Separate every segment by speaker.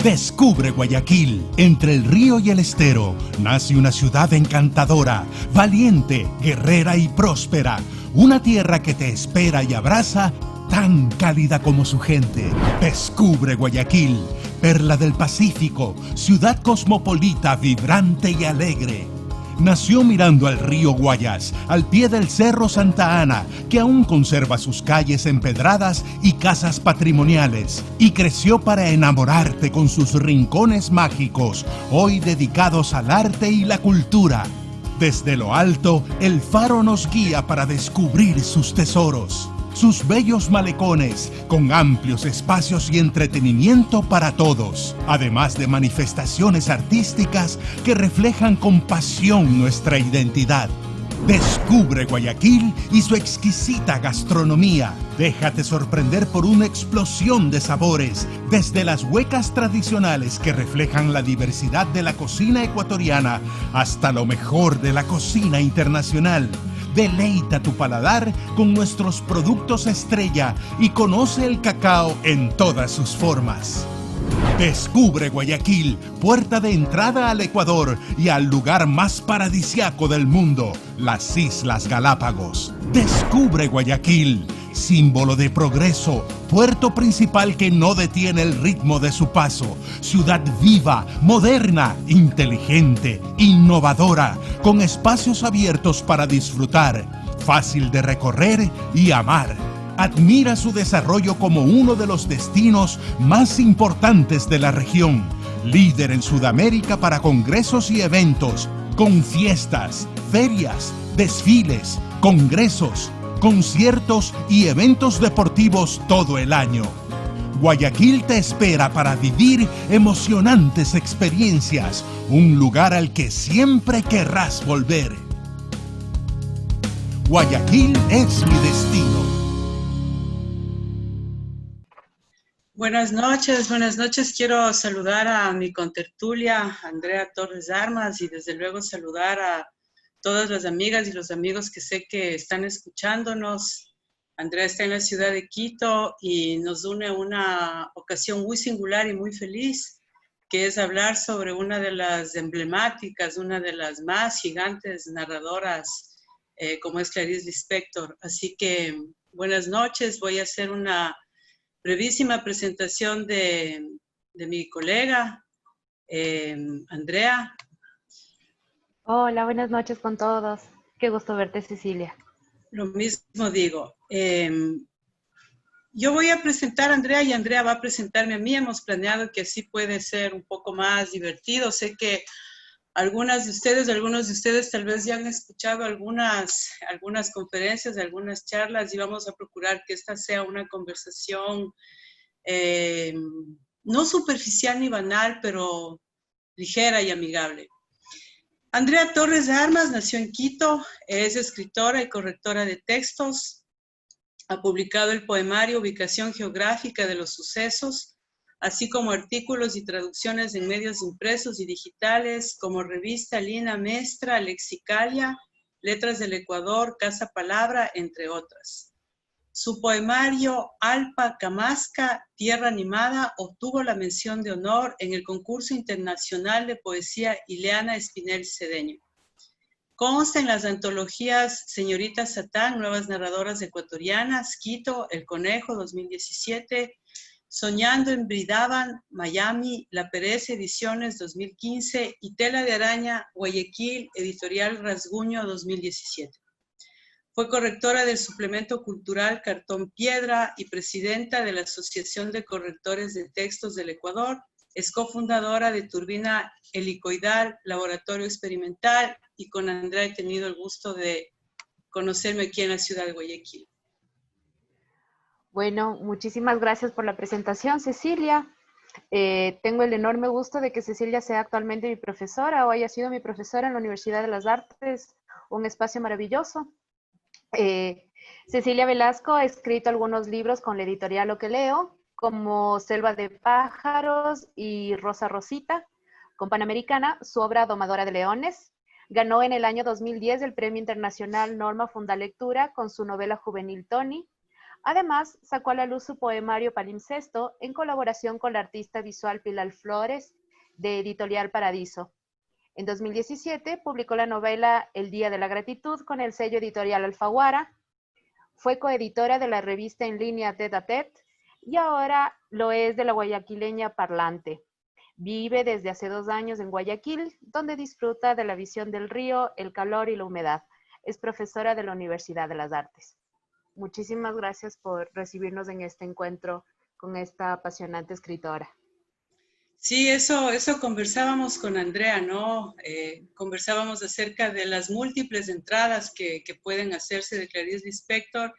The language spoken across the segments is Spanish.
Speaker 1: Descubre Guayaquil. Entre el río y el estero nace una ciudad encantadora, valiente, guerrera y próspera. Una tierra que te espera y abraza, tan cálida como su gente. Descubre Guayaquil, perla del Pacífico, ciudad cosmopolita, vibrante y alegre. Nació mirando al río Guayas, al pie del Cerro Santa Ana, que aún conserva sus calles empedradas y casas patrimoniales, y creció para enamorarte con sus rincones mágicos, hoy dedicados al arte y la cultura. Desde lo alto, el faro nos guía para descubrir sus tesoros, sus bellos malecones, con amplios espacios y entretenimiento para todos, además de manifestaciones artísticas que reflejan con pasión nuestra identidad. Descubre Guayaquil y su exquisita gastronomía. Déjate sorprender por una explosión de sabores, desde las huecas tradicionales que reflejan la diversidad de la cocina ecuatoriana hasta lo mejor de la cocina internacional. Deleita tu paladar con nuestros productos estrella y conoce el cacao en todas sus formas. Descubre Guayaquil, puerta de entrada al Ecuador y al lugar más paradisiaco del mundo, las Islas Galápagos. Descubre Guayaquil, símbolo de progreso, puerto principal que no detiene el ritmo de su paso, ciudad viva, moderna, inteligente, innovadora, con espacios abiertos para disfrutar, fácil de recorrer y amar. Admira su desarrollo como uno de los destinos más importantes de la región, líder en Sudamérica para congresos y eventos, con fiestas, ferias, desfiles, congresos, conciertos y eventos deportivos todo el año. Guayaquil te espera para vivir emocionantes experiencias, un lugar al que siempre querrás volver. Guayaquil es mi destino.
Speaker 2: Buenas noches. Quiero saludar a mi contertulia, Andrea Torres Armas, y desde luego saludar a todas las amigas y los amigos que sé que están escuchándonos. Andrea está en la ciudad de Quito y nos une una ocasión muy singular y muy feliz, que es hablar sobre una de las emblemáticas, una de las más gigantes narradoras, como es Clarice Lispector. Así que buenas noches, voy a hacer una brevísima presentación de mi colega, Andrea.
Speaker 3: Hola, buenas noches con todos. Qué gusto verte, Cecilia.
Speaker 2: Lo mismo digo. Yo voy a presentar a Andrea y Andrea va a presentarme a mí. Hemos planeado que así puede ser un poco más divertido. Sé que algunos de ustedes tal vez ya han escuchado algunas conferencias, algunas charlas, y vamos a procurar que esta sea una conversación no superficial ni banal, pero ligera y amigable. Andrea Torres Armas nació en Quito, es escritora y correctora de textos, ha publicado el poemario Ubicación Geográfica de los Sucesos, así como artículos y traducciones en medios impresos y digitales como Revista Lina Mestra, Lexicalia, Letras del Ecuador, Casa Palabra, entre otras. Su poemario Alpa Camasca, Tierra Animada, obtuvo la mención de honor en el concurso internacional de poesía Ileana Espinel Cedeño. Consta en las antologías Señorita Satán, Nuevas Narradoras Ecuatorianas, Quito, El Conejo, 2017, Soñando en Bridaban, Miami, La Pereza Ediciones, 2015, y Tela de Araña, Guayaquil, Editorial Rasguño, 2017. Fue correctora del suplemento cultural Cartón Piedra y presidenta de la Asociación de Correctores de Textos del Ecuador. Es cofundadora de Turbina Helicoidal, Laboratorio Experimental, y con Andrea he tenido el gusto de conocerme aquí en la ciudad de Guayaquil.
Speaker 3: Bueno, muchísimas gracias por la presentación, Cecilia. Tengo el enorme gusto de que Cecilia sea actualmente mi profesora o haya sido mi profesora en la Universidad de las Artes, un espacio maravilloso. Cecilia Velasco ha escrito algunos libros con la editorial Lo que Leo, como Selva de Pájaros y Rosa Rosita. Con Panamericana, su obra Domadora de Leones. Ganó en el año 2010 el Premio Internacional Norma Fundalectura con su novela juvenil Tony. Además, sacó a la luz su poemario Palimpsesto en colaboración con la artista visual Pilar Flores de Editorial Paradiso. En 2017 publicó la novela El Día de la Gratitud con el sello editorial Alfaguara. Fue coeditora de la revista en línea Tête à Tête y ahora lo es de la guayaquileña Parlante. Vive desde hace 2 años en Guayaquil, donde disfruta de la visión del río, el calor y la humedad. Es profesora de la Universidad de las Artes. Muchísimas gracias por recibirnos en este encuentro con esta apasionante escritora.
Speaker 2: Sí, eso conversábamos con Andrea, ¿no? Conversábamos acerca de las múltiples entradas que pueden hacerse de Clarice Lispector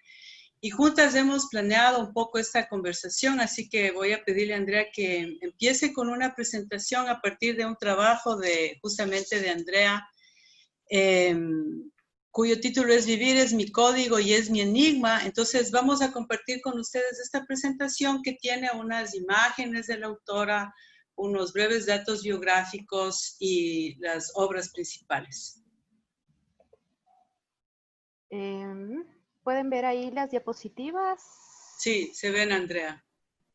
Speaker 2: y juntas hemos planeado un poco esta conversación, así que voy a pedirle a Andrea que empiece con una presentación a partir de un trabajo justamente de Andrea, cuyo título es Vivir es mi código y es mi enigma. Entonces vamos a compartir con ustedes esta presentación que tiene unas imágenes de la autora, unos breves datos biográficos y las obras principales.
Speaker 3: ¿Pueden ver ahí las diapositivas?
Speaker 2: Sí, se ven, Andrea.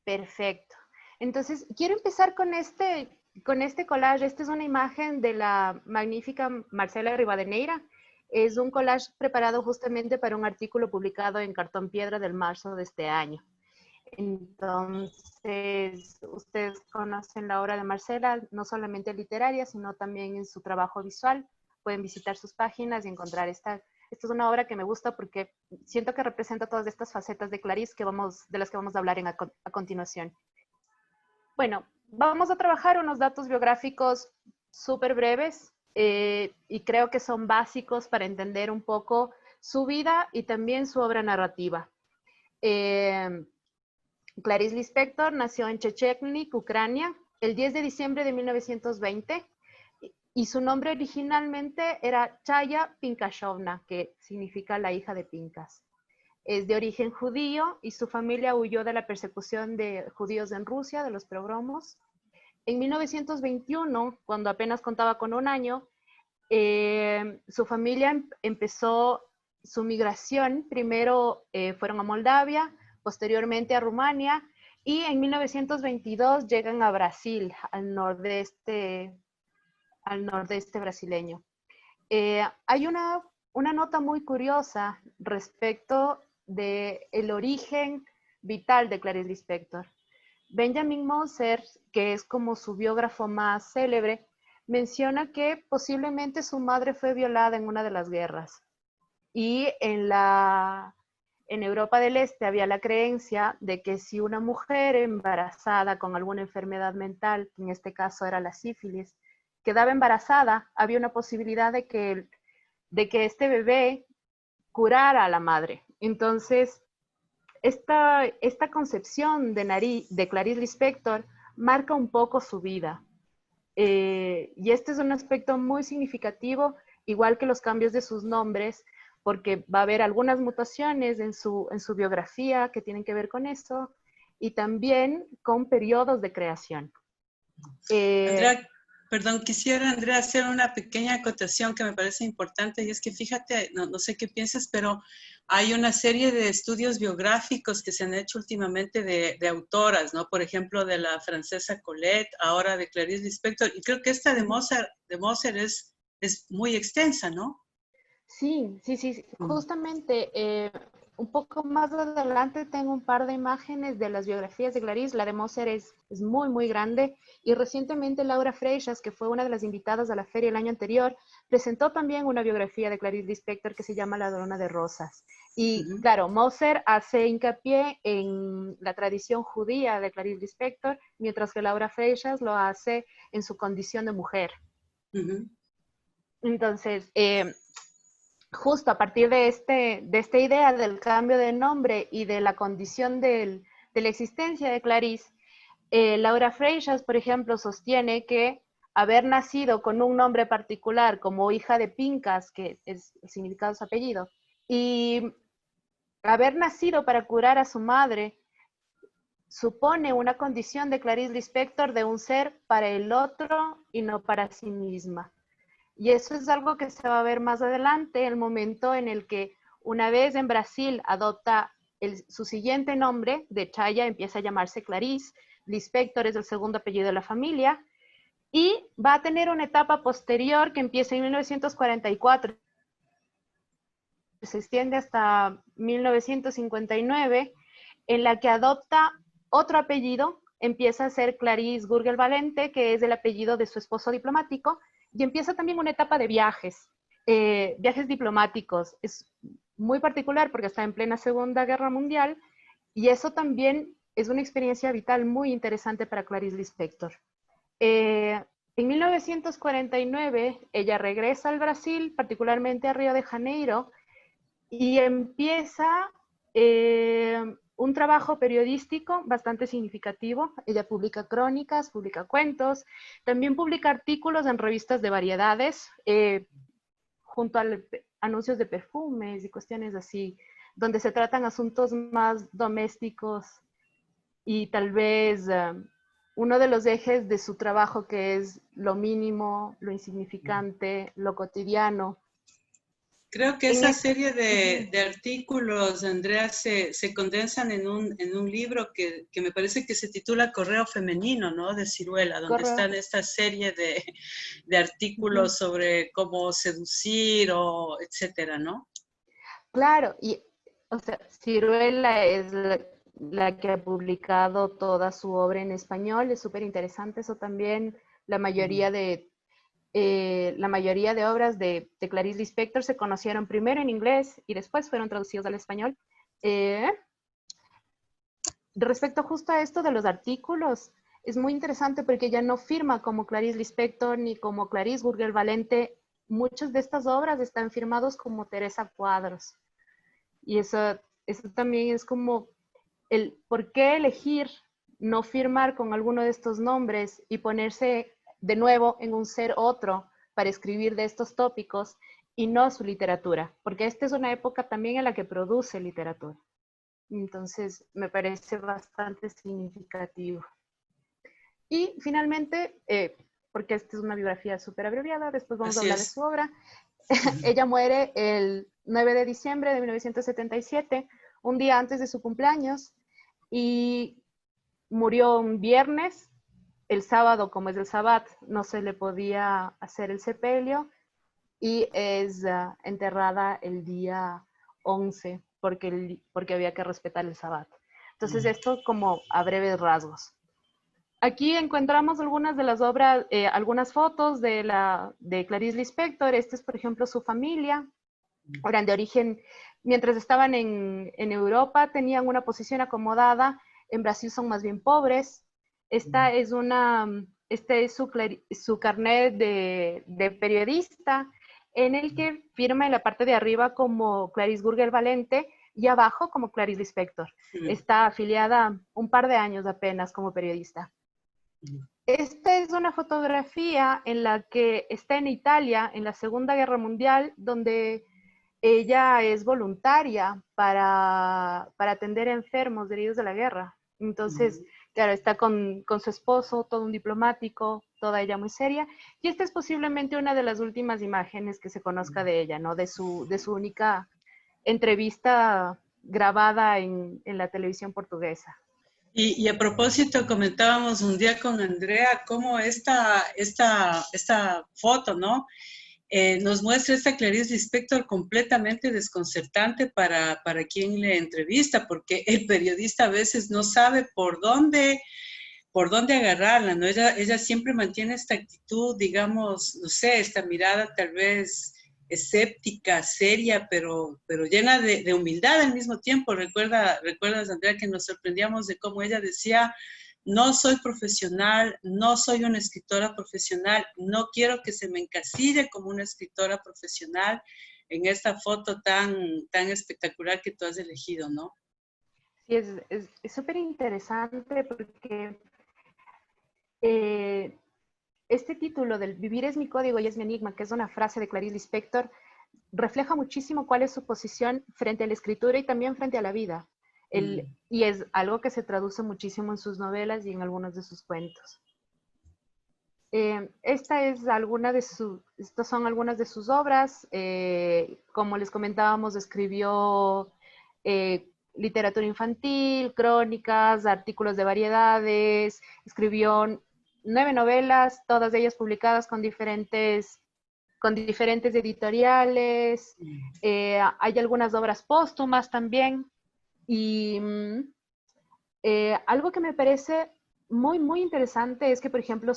Speaker 3: Perfecto. Entonces, quiero empezar con este collage. Esta es una imagen de la magnífica Marcela Rivadeneira. Es un collage preparado justamente para un artículo publicado en Cartón Piedra del marzo de este año. Entonces, ustedes conocen la obra de Marcela, no solamente literaria, sino también en su trabajo visual. Pueden visitar sus páginas y encontrar esta es una obra que me gusta porque siento que representa todas estas facetas de Clarice de las que vamos a hablar a continuación. Bueno, vamos a trabajar unos datos biográficos súper breves y creo que son básicos para entender un poco su vida y también su obra narrativa. Clarice Lispector nació en Chechnya, Ucrania, el 10 de diciembre de 1920 y su nombre originalmente era Chaya Pinkashovna, que significa la hija de Pinkas. Es de origen judío y su familia huyó de la persecución de judíos en Rusia, de los pogromos. En 1921, cuando apenas contaba con 1 año, su familia empezó su migración. Primero fueron a Moldavia, posteriormente a Rumania, y en 1922 llegan a Brasil, al nordeste brasileño. Hay una nota muy curiosa respecto del origen vital de Clarice Lispector. Benjamin Moser, que es como su biógrafo más célebre, menciona que posiblemente su madre fue violada en una de las guerras. Y en Europa del Este había la creencia de que si una mujer embarazada con alguna enfermedad mental, que en este caso era la sífilis, quedaba embarazada, había una posibilidad de que este bebé curara a la madre. Entonces, esta concepción de Clarice Lispector marca un poco su vida. Y este es un aspecto muy significativo, igual que los cambios de sus nombres, porque va a haber algunas mutaciones en su biografía que tienen que ver con eso, y también con periodos de creación.
Speaker 2: Andrea, perdón, quisiera, Andrea, hacer una pequeña acotación que me parece importante, y es que fíjate, no sé qué piensas, pero hay una serie de estudios biográficos que se han hecho últimamente de autoras, ¿no? Por ejemplo, de la francesa Colette, ahora de Clarice Lispector, y creo que esta de Moser es muy extensa, ¿no?
Speaker 3: Sí. Justamente un poco más adelante tengo un par de imágenes de las biografías de Clarice. La de Moser es muy, muy grande. Y recientemente Laura Freixas, que fue una de las invitadas a la feria el año anterior, presentó también una biografía de Clarice Lispector que se llama La Ladrona de Rosas. Y claro, Moser hace hincapié en la tradición judía de Clarice Lispector, mientras que Laura Freixas lo hace en su condición de mujer. Entonces, justo a partir de esta idea del cambio de nombre y de la condición de la existencia de Clarice, Laura Freixas, por ejemplo, sostiene que haber nacido con un nombre particular como hija de Pinkas, que es el significado de su apellido, y haber nacido para curar a su madre, supone una condición de Clarice Lispector de un ser para el otro y no para sí misma. Y eso es algo que se va a ver más adelante, el momento en el que una vez en Brasil adopta su siguiente nombre de Chaya empieza a llamarse Clarice, Lispector es el segundo apellido de la familia, y va a tener una etapa posterior que empieza en 1944, se extiende hasta 1959, en la que adopta otro apellido, empieza a ser Clarice Gurgel Valente, que es el apellido de su esposo diplomático, y empieza también una etapa de viajes, viajes diplomáticos. Es muy particular porque está en plena Segunda Guerra Mundial, y eso también es una experiencia vital muy interesante para Clarice Lispector. En 1949, ella regresa al Brasil, particularmente a Río de Janeiro, y empieza un trabajo periodístico bastante significativo. Ella publica crónicas, publica cuentos, también publica artículos en revistas de variedades, junto a anuncios de perfumes y cuestiones así, donde se tratan asuntos más domésticos y tal vez uno de los ejes de su trabajo, que es lo mínimo, lo insignificante, lo cotidiano.
Speaker 2: Creo que esa serie de artículos, Andrea, se condensan en un libro que me parece que se titula Correo Femenino, ¿no? De Ciruela, donde están esta serie de artículos sobre cómo seducir o etcétera, ¿no?
Speaker 3: Claro, y o sea, Ciruela es la que ha publicado toda su obra en español, es súper interesante eso también. La mayoría de obras de Clarice Lispector se conocieron primero en inglés y después fueron traducidos al español. Respecto justo a esto de los artículos, es muy interesante porque ella no firma como Clarice Lispector ni como Clarice Gurgel Valente. Muchas de estas obras están firmados como Teresa Cuadros. Y eso también es como el por qué elegir no firmar con alguno de estos nombres y ponerse de nuevo en un ser otro para escribir de estos tópicos y no su literatura, porque esta es una época también en la que produce literatura. Entonces, me parece bastante significativo. Y finalmente, porque esta es una biografía súper abreviada, después vamos a hablar de su obra. Ella muere el 9 de diciembre de 1977, un día antes de su cumpleaños, y murió un viernes. El sábado, como es el Sabbat, no se le podía hacer el sepelio, y es enterrada el día 11 porque había que respetar el Sabbat. Entonces, esto como a breves rasgos. Aquí encontramos algunas de las obras, algunas fotos de Clarice Lispector. Esta es, por ejemplo, su familia. Eran de origen, mientras estaban en Europa, tenían una posición acomodada. En Brasil son más bien pobres. Este es su carnet de periodista, en el que firma en la parte de arriba como Clarice Gurgel Valente y abajo como Clarice Lispector. Está afiliada un par de años apenas como periodista. Esta es una fotografía en la que está en Italia en la Segunda Guerra Mundial, donde ella es voluntaria para atender enfermos heridos de la guerra. Entonces, claro, está con su esposo, todo un diplomático, toda ella muy seria. Y esta es posiblemente una de las últimas imágenes que se conozca de ella, ¿no? De su única entrevista grabada en la televisión portuguesa.
Speaker 2: Y a propósito, comentábamos un día con Andrea cómo esta foto, ¿no? Nos muestra esta Clarice Lispector completamente desconcertante para quien le entrevista, porque el periodista a veces no sabe por dónde agarrarla, ¿no? Ella siempre mantiene esta actitud, digamos, no sé, esta mirada tal vez escéptica, seria, pero llena de humildad al mismo tiempo. ¿Recuerdas, Andrea, que nos sorprendíamos de cómo ella decía: no soy profesional, no soy una escritora profesional, no quiero que se me encasille como una escritora profesional en esta foto tan espectacular que tú has elegido, ¿no?
Speaker 3: Sí, es súper interesante porque este título del Vivir es mi código y es mi enigma, que es una frase de Clarice Lispector, refleja muchísimo cuál es su posición frente a la escritura y también frente a la vida. Y es algo que se traduce muchísimo en sus novelas y en algunos de sus cuentos. Estas son algunas de sus obras. Como les comentábamos, escribió literatura infantil, crónicas, artículos de variedades, escribió 9 novelas, todas ellas publicadas con diferentes editoriales, hay algunas obras póstumas también, y algo que me parece muy, muy interesante es que, por ejemplo,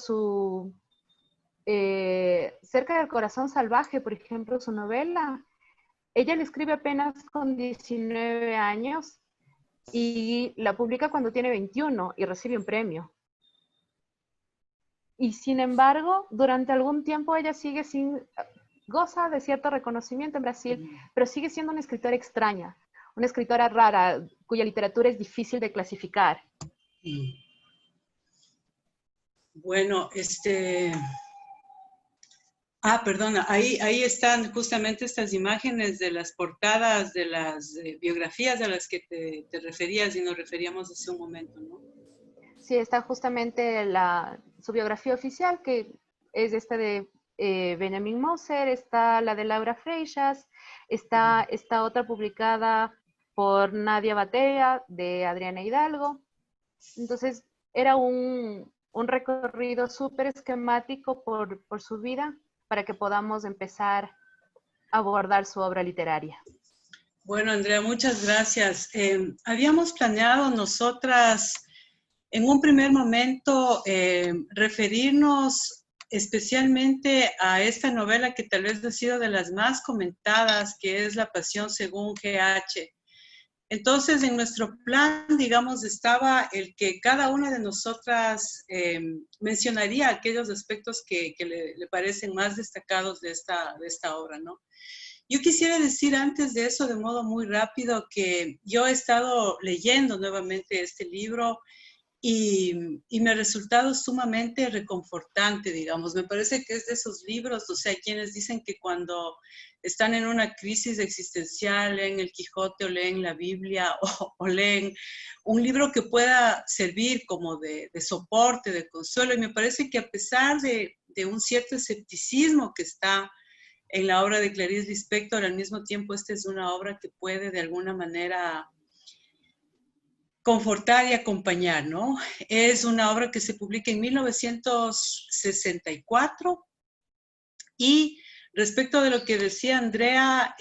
Speaker 3: Cerca del corazón salvaje, por ejemplo, su novela, ella la escribe apenas con 19 años y la publica cuando tiene 21 y recibe un premio. Y sin embargo, durante algún tiempo ella goza de cierto reconocimiento en Brasil, pero sigue siendo una escritora extraña, una escritora rara, cuya literatura es difícil de clasificar.
Speaker 2: Bueno, perdona, ahí están justamente estas imágenes de las portadas de las biografías a las que te referías y nos referíamos hace un momento, ¿no?
Speaker 3: Sí, está justamente su biografía oficial, que es esta de Benjamin Moser, está la de Laura Freixas, está esta otra publicada por Nadia Batea, de Adriana Hidalgo. Entonces, era un recorrido súper esquemático por su vida para que podamos empezar a abordar su obra literaria.
Speaker 2: Bueno, Andrea, muchas gracias. Habíamos planeado nosotras en un primer momento referirnos especialmente a esta novela que tal vez ha sido de las más comentadas, que es La Pasión según G.H. Entonces, en nuestro plan, digamos, estaba el que cada una de nosotras mencionaría aquellos aspectos que le parecen más destacados de esta obra, ¿no? Yo quisiera decir antes de eso, de modo muy rápido, que yo he estado leyendo nuevamente este libro y me ha resultado sumamente reconfortante, digamos. Me parece que es de esos libros, o sea, quienes dicen que cuando están en una crisis existencial, leen el Quijote o leen la Biblia o leen un libro que pueda servir como de soporte, de consuelo. Y me parece que a pesar de un cierto escepticismo que está en la obra de Clarice Lispector, al mismo tiempo esta es una obra que puede de alguna manera confortar y acompañar, ¿no? Es una obra que se publica en 1964 y respecto de lo que decía Andrea,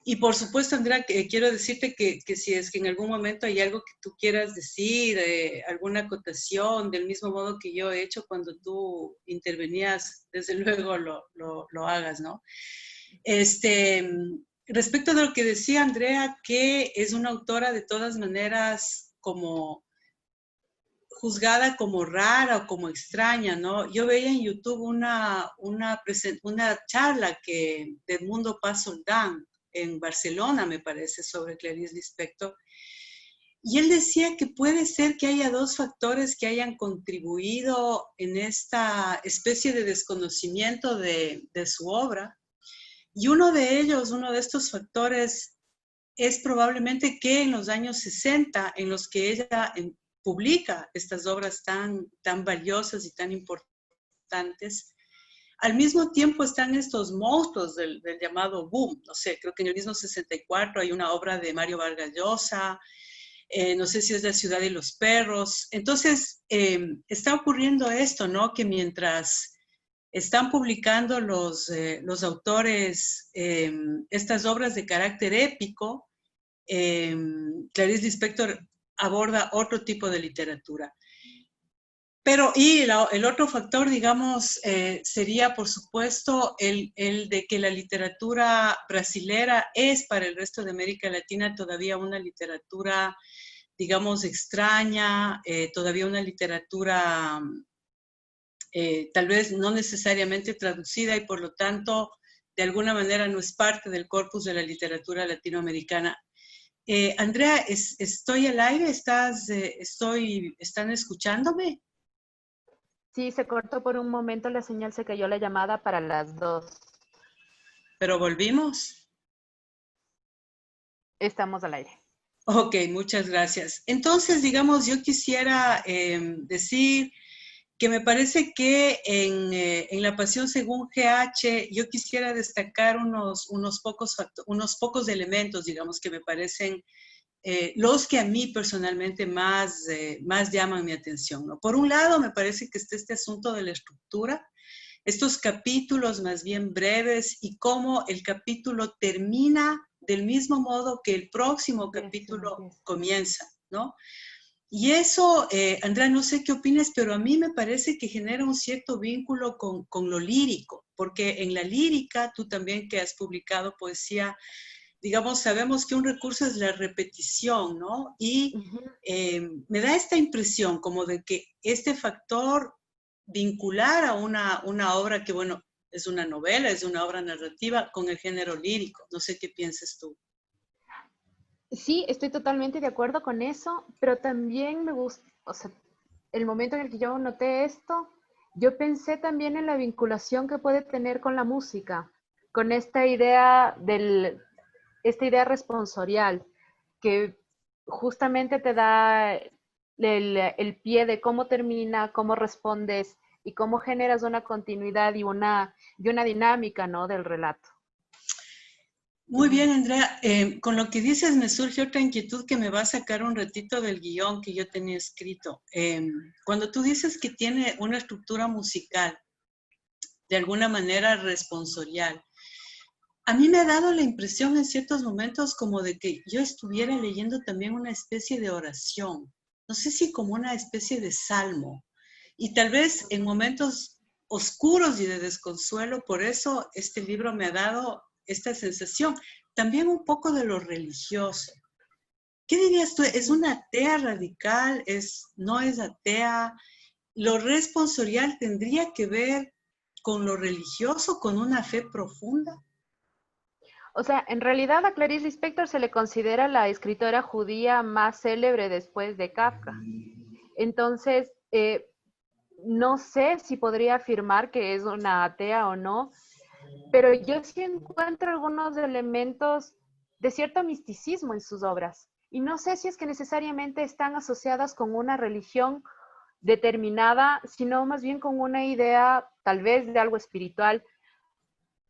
Speaker 2: y por supuesto, Andrea, quiero decirte que si es que en algún momento hay algo que tú quieras decir, alguna acotación, del mismo modo que yo he hecho cuando tú intervenías, desde luego lo hagas, ¿no? Respecto de lo que decía Andrea, que es una autora de todas maneras como juzgada como rara o como extraña, ¿no? Yo veía en YouTube una charla de Edmundo Paz Soldán en Barcelona, me parece, sobre Clarice Lispector, y él decía que puede ser que haya dos factores que hayan contribuido en esta especie de desconocimiento de su obra. Y uno de estos factores es probablemente que en los años 60, en los que ella publica estas obras tan valiosas y tan importantes, al mismo tiempo están estos monstruos del llamado boom. No sé, creo que en el mismo 64 hay una obra de Mario Vargas Llosa, no sé si es La ciudad y los perros. Entonces, está ocurriendo esto, ¿no? Que mientras están publicando los autores estas obras de carácter épico, Clarice Lispector aborda otro tipo de literatura. Pero, el otro factor, digamos, sería, por supuesto, el de que la literatura brasilera es para el resto de América Latina todavía una literatura, digamos, extraña, todavía una literatura tal vez no necesariamente traducida y por lo tanto de alguna manera no es parte del corpus de la literatura latinoamericana. Andrea, ¿estoy al aire? ¿Están escuchándome?
Speaker 3: Sí, se cortó por un momento la señal, se cayó la llamada para las 2.
Speaker 2: ¿Pero volvimos?
Speaker 3: Estamos al aire.
Speaker 2: Ok, muchas gracias. Entonces, digamos, yo quisiera decir que me parece que en La Pasión según GH yo quisiera destacar unos pocos elementos, digamos, que me parecen los que a mí personalmente más llaman mi atención, ¿no? Por un lado, me parece que está este asunto de la estructura, estos capítulos más bien breves y cómo el capítulo termina del mismo modo que el próximo capítulo comienza, ¿no? Y eso, Andrea, no sé qué opinas, pero a mí me parece que genera un cierto vínculo con lo lírico, porque en la lírica, tú también que has publicado poesía, digamos, sabemos que un recurso es la repetición, ¿no? Y me da esta impresión como de que este factor vincular a una obra que, bueno, es una novela, es una obra narrativa con el género lírico. No sé qué piensas tú.
Speaker 3: Sí, estoy totalmente de acuerdo con eso, pero también me gusta, o sea, el momento en el que yo noté esto, yo pensé también en la vinculación que puede tener con la música, con esta idea responsorial, que justamente te da el pie de cómo termina, cómo respondes y cómo generas una continuidad y una dinámica, ¿no?, del relato.
Speaker 2: Muy bien, Andrea. Con lo que dices me surge otra inquietud que me va a sacar un ratito del guión que yo tenía escrito. Cuando tú dices que tiene una estructura musical, de alguna manera responsorial, a mí me ha dado la impresión en ciertos momentos como de que yo estuviera leyendo también una especie de oración. No sé si como una especie de salmo. Y tal vez en momentos oscuros y de desconsuelo, por eso este libro me ha dado esta sensación. También un poco de lo religioso. ¿Qué dirías tú? ¿Es una atea radical? ¿No es atea? ¿Lo responsorial tendría que ver con lo religioso, con una fe profunda?
Speaker 3: O sea, en realidad a Clarice Lispector se le considera la escritora judía más célebre después de Kafka. Entonces, no sé si podría afirmar que es una atea o no, pero yo sí encuentro algunos elementos de cierto misticismo en sus obras. Y no sé si es que necesariamente están asociadas con una religión determinada, sino más bien con una idea tal vez de algo espiritual.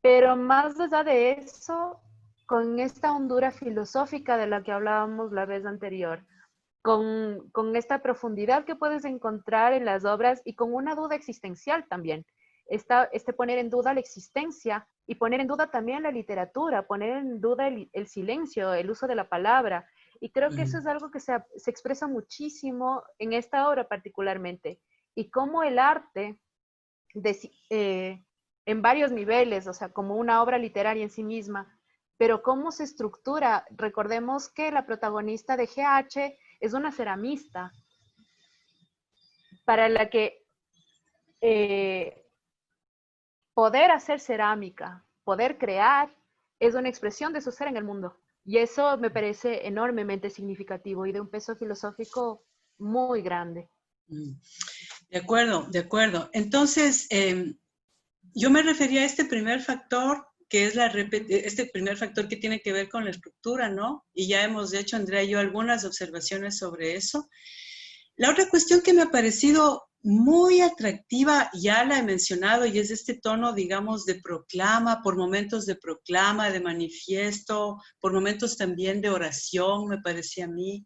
Speaker 3: Pero más allá de eso, con esta hondura filosófica de la que hablábamos la vez anterior, con esta profundidad que puedes encontrar en las obras y con una duda existencial también. Este poner en duda la existencia y poner en duda también la literatura, poner en duda el silencio, el uso de la palabra. Y creo que eso es algo que se expresa muchísimo en esta obra particularmente. Y cómo el arte, en varios niveles, o sea, como una obra literaria en sí misma, pero cómo se estructura. Recordemos que la protagonista de GH es una ceramista para la que poder hacer cerámica, poder crear, es una expresión de su ser en el mundo. Y eso me parece enormemente significativo y de un peso filosófico muy grande.
Speaker 2: De acuerdo, de acuerdo. Entonces, yo me refería a este primer factor, que es este primer factor que tiene que ver con la estructura, ¿no? Y ya hemos hecho, Andrea y yo, algunas observaciones sobre eso. La otra cuestión que me ha parecido muy atractiva, ya la he mencionado, y es este tono, digamos, de proclama, por momentos de proclama, de manifiesto, por momentos también de oración, me parecía a mí.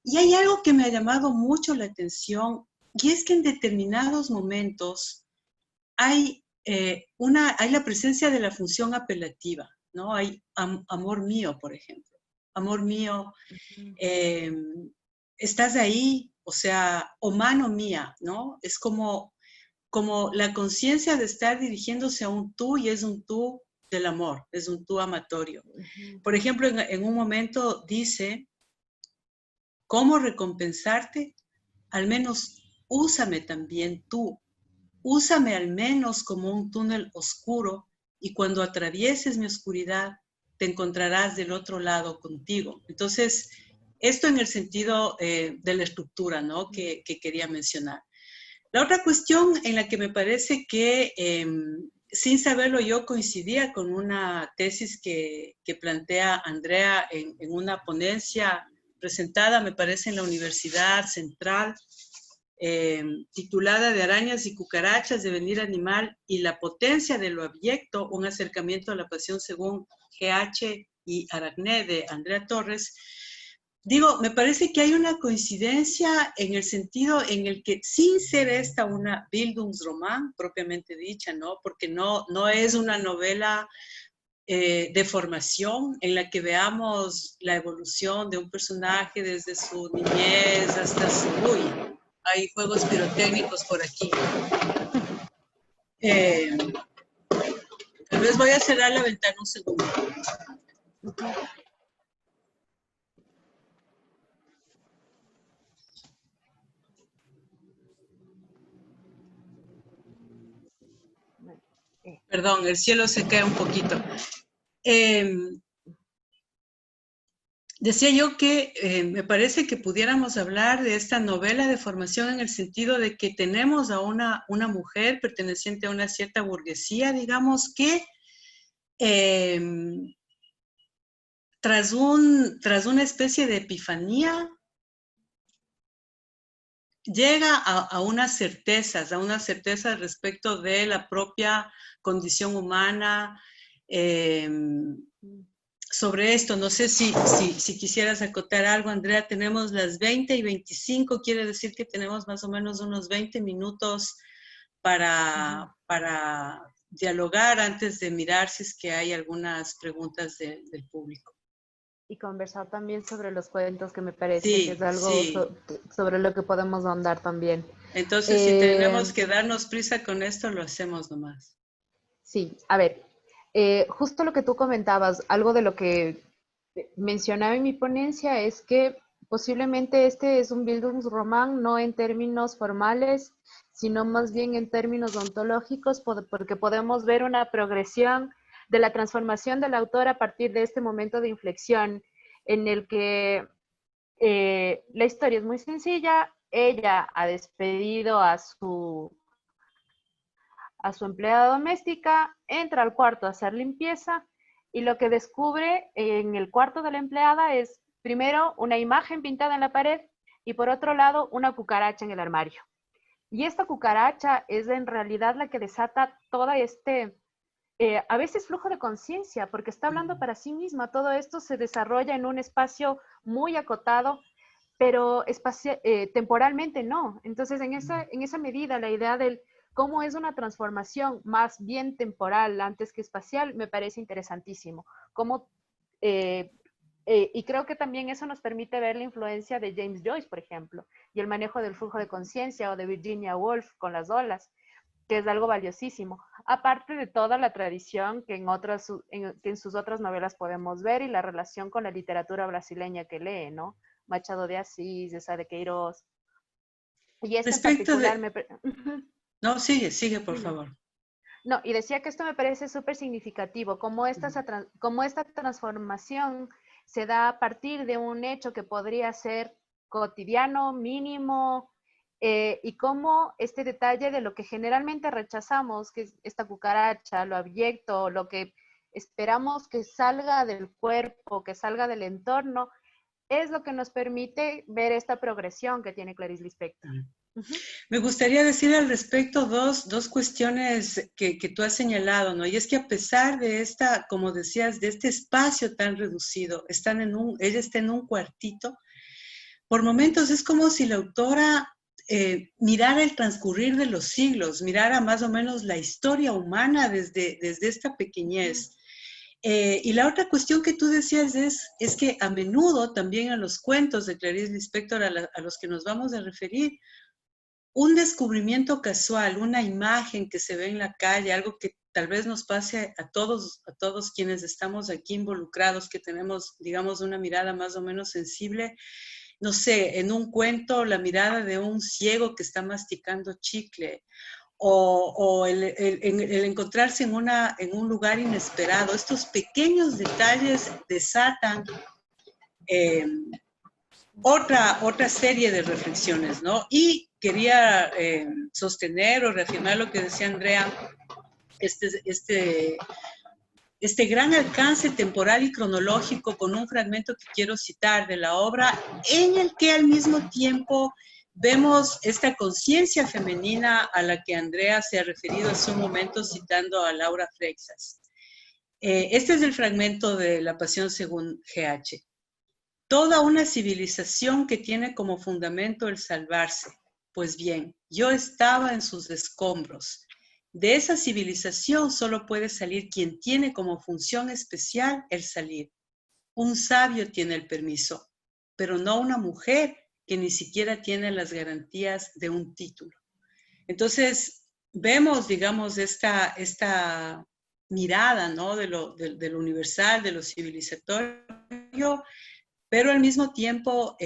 Speaker 2: Y hay algo que me ha llamado mucho la atención, y es que en determinados momentos hay la presencia de la función apelativa, ¿no? Hay amor mío, por ejemplo. Amor mío, estás ahí, o sea, o mano mía, ¿no? Es como la conciencia de estar dirigiéndose a un tú y es un tú del amor, es un tú amatorio. Por ejemplo, en un momento dice, ¿cómo recompensarte? Al menos úsame también tú. Úsame al menos como un túnel oscuro y cuando atravieses mi oscuridad, te encontrarás del otro lado contigo. Entonces, esto en el sentido de la estructura, ¿no? que quería mencionar. La otra cuestión en la que me parece que, sin saberlo yo, coincidía con una tesis que plantea Andrea en una ponencia presentada, me parece, en la Universidad Central, titulada De arañas y cucarachas, devenir animal y la potencia de lo abyecto, un acercamiento a la pasión según G.H. y Aracné, de Andrea Torres. Digo, me parece que hay una coincidencia en el sentido en el que, sin ser esta una Bildungsroman propiamente dicha, ¿no? Porque no es una novela de formación en la que veamos la evolución de un personaje desde su niñez hasta su... Uy, hay juegos pirotécnicos por aquí. Tal vez voy a cerrar la ventana un segundo. Perdón, el cielo se cae un poquito. Decía yo que me parece que pudiéramos hablar de esta novela de formación en el sentido de que tenemos a una mujer perteneciente a una cierta burguesía, digamos, que tras una especie de epifanía, llega a unas certezas respecto de la propia condición humana. Sobre esto, no sé si quisieras acotar algo, Andrea. Tenemos las 20:25, quiere decir que tenemos más o menos unos 20 minutos para dialogar antes de mirar si es que hay algunas preguntas del público.
Speaker 3: Y conversar también sobre los cuentos, que me parece
Speaker 2: Sí,
Speaker 3: que es algo sobre lo que podemos ahondar también.
Speaker 2: Entonces, si tenemos que darnos prisa con esto, lo hacemos nomás.
Speaker 3: Sí, a ver, justo lo que tú comentabas, algo de lo que mencionaba en mi ponencia es que posiblemente este es un Bildungsroman no en términos formales, sino más bien en términos ontológicos, porque podemos ver una progresión de la transformación del autor a partir de este momento de inflexión en el que la historia es muy sencilla. Ella ha despedido a su empleada doméstica, entra al cuarto a hacer limpieza y lo que descubre en el cuarto de la empleada es, primero, una imagen pintada en la pared y por otro lado, una cucaracha en el armario. Y esta cucaracha es en realidad la que desata todo a veces flujo de conciencia, porque está hablando para sí misma. Todo esto se desarrolla en un espacio muy acotado, pero temporalmente no. Entonces, en esa medida, la idea del cómo es una transformación más bien temporal antes que espacial me parece interesantísimo. Y creo que también eso nos permite ver la influencia de James Joyce, por ejemplo, y el manejo del flujo de conciencia, o de Virginia Woolf con las olas, que es algo valiosísimo, aparte de toda la tradición que en sus otras novelas podemos ver, y la relación con la literatura brasileña que lee, ¿no? Machado de Assis, esa de Queiroz. Y esto
Speaker 2: Respecto
Speaker 3: en particular
Speaker 2: de... No, sigue, por favor.
Speaker 3: No, y decía que esto me parece súper significativo, cómo esta transformación se da a partir de un hecho que podría ser cotidiano, mínimo, y cómo este detalle de lo que generalmente rechazamos, que es esta cucaracha, lo abyecto, lo que esperamos que salga del cuerpo, que salga del entorno, es lo que nos permite ver esta progresión que tiene Clarice Lispector.
Speaker 2: Me gustaría decir al respecto dos cuestiones que tú has señalado, ¿no? Y es que a pesar de esta, como decías, de este espacio tan reducido, ella está en un cuartito, por momentos es como si la autora mirara el transcurrir de los siglos, mirara más o menos la historia humana desde esta pequeñez. Y la otra cuestión que tú decías es que a menudo también a los cuentos de Clarice Lispector a los que nos vamos a referir, un descubrimiento casual, una imagen que se ve en la calle, algo que tal vez nos pase a todos quienes estamos aquí involucrados, que tenemos, digamos, una mirada más o menos sensible. No sé, en un cuento, la mirada de un ciego que está masticando chicle, o el encontrarse en un lugar inesperado. Estos pequeños detalles desatan otra serie de reflexiones, ¿no? Y quería sostener o reafirmar lo que decía Andrea, este gran alcance temporal y cronológico, con un fragmento que quiero citar de la obra, en el que al mismo tiempo vemos esta conciencia femenina a la que Andrea se ha referido hace un momento citando a Laura Freixas. Este es el fragmento de La Pasión según GH. Toda una civilización que tiene como fundamento el salvarse. Pues bien, yo estaba en sus escombros. De esa civilización solo puede salir quien tiene como función especial el salir. Un sabio tiene el permiso, pero no una mujer que ni siquiera tiene las garantías de un título. Entonces, vemos, digamos, esta mirada, ¿no? de lo universal, de lo civilizatorio, pero al mismo tiempo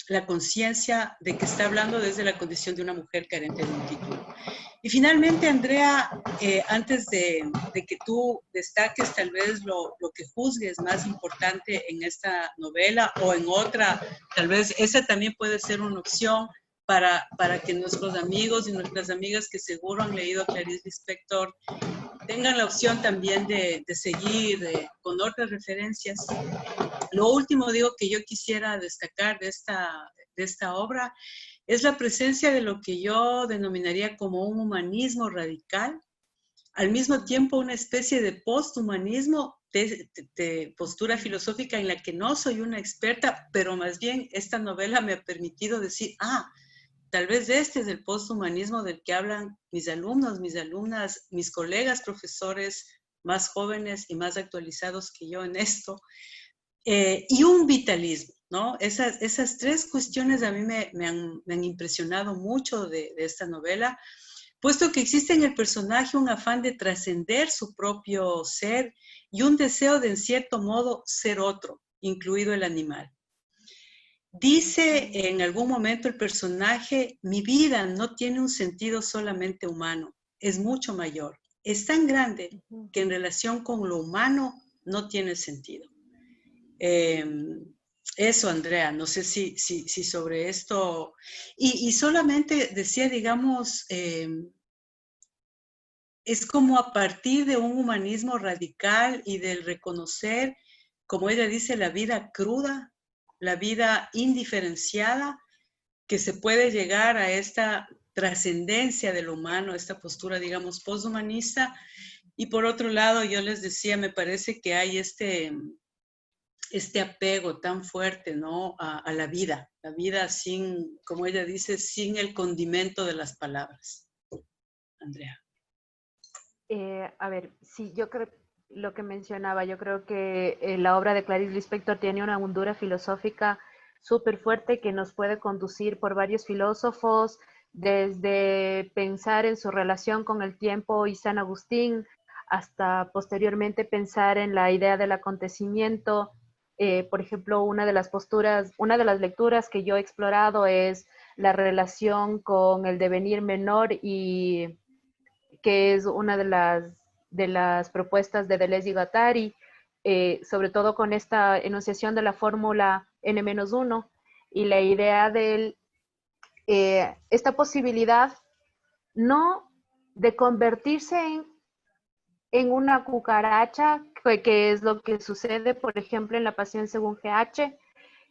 Speaker 2: la conciencia de que está hablando desde la condición de una mujer carente de un título. Y finalmente, Andrea, antes de que tú destaques tal vez lo que juzgues más importante en esta novela o en otra, tal vez esa también puede ser una opción para que nuestros amigos y nuestras amigas que seguro han leído a Clarice Lispector tengan la opción también de seguir con otras referencias. Lo último, digo, que yo quisiera destacar de esta obra es la presencia de lo que yo denominaría como un humanismo radical, al mismo tiempo una especie de posthumanismo, de postura filosófica en la que no soy una experta, pero más bien esta novela me ha permitido decir, tal vez este es el posthumanismo del que hablan mis alumnos, mis alumnas, mis colegas profesores más jóvenes y más actualizados que yo en esto, y un vitalismo, ¿no? Esas tres cuestiones a mí me han impresionado mucho de esta novela, puesto que existe en el personaje un afán de trascender su propio ser y un deseo de, en cierto modo, ser otro, incluido el animal. Dice en algún momento el personaje, mi vida no tiene un sentido solamente humano, es mucho mayor. Es tan grande que en relación con lo humano no tiene sentido. Eso, Andrea, no sé si sobre esto, y solamente decía, digamos, es como a partir de un humanismo radical y del reconocer, como ella dice, la vida cruda, la vida indiferenciada, que se puede llegar a esta trascendencia del humano, esta postura, digamos, posthumanista. Y por otro lado, yo les decía, me parece que hay este apego tan fuerte, ¿no? A la vida sin, como ella dice, sin el condimento de las palabras. Andrea.
Speaker 3: A ver, sí, yo creo lo que mencionaba, yo creo que la obra de Clarice Lispector tiene una hondura filosófica súper fuerte que nos puede conducir por varios filósofos, desde pensar en su relación con el tiempo y San Agustín, hasta posteriormente pensar en la idea del acontecimiento. Por ejemplo, una de las lecturas que yo he explorado es la relación con el devenir menor, y que es una de las propuestas de Deleuze y Guattari, sobre todo con esta enunciación de la fórmula N-1 y la idea de esta posibilidad no de convertirse en una cucaracha, que es lo que sucede, por ejemplo, en La Pasión según GH,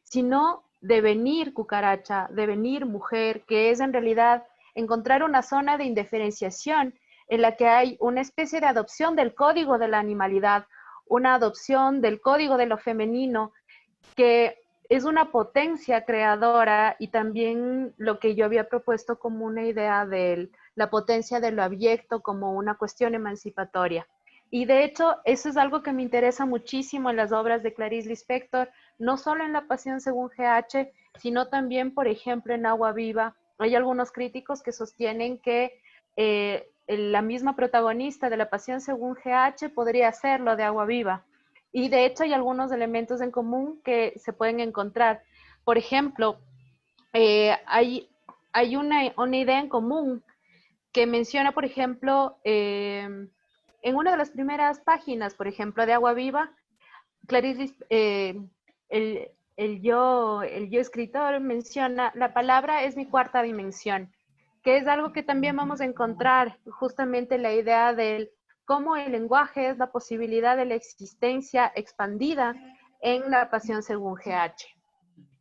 Speaker 3: sino de venir cucaracha, de venir mujer, que es en realidad encontrar una zona de indiferenciación en la que hay una especie de adopción del código de la animalidad, una adopción del código de lo femenino, que es una potencia creadora, y también lo que yo había propuesto como una idea de la potencia de lo abyecto como una cuestión emancipatoria. Y de hecho, eso es algo que me interesa muchísimo en las obras de Clarice Lispector, no solo en La Pasión según GH, sino también, por ejemplo, en Agua Viva. Hay algunos críticos que sostienen que la misma protagonista de La Pasión según GH podría ser lo de Agua Viva. Y de hecho hay algunos elementos en común que se pueden encontrar. Por ejemplo, hay una idea en común que menciona, por ejemplo, en una de las primeras páginas, por ejemplo, de Agua Viva, Clarice, el yo escritor menciona, la palabra es mi cuarta dimensión, que es algo que también vamos a encontrar justamente la idea del cómo el lenguaje es la posibilidad de la existencia expandida en La Pasión según GH.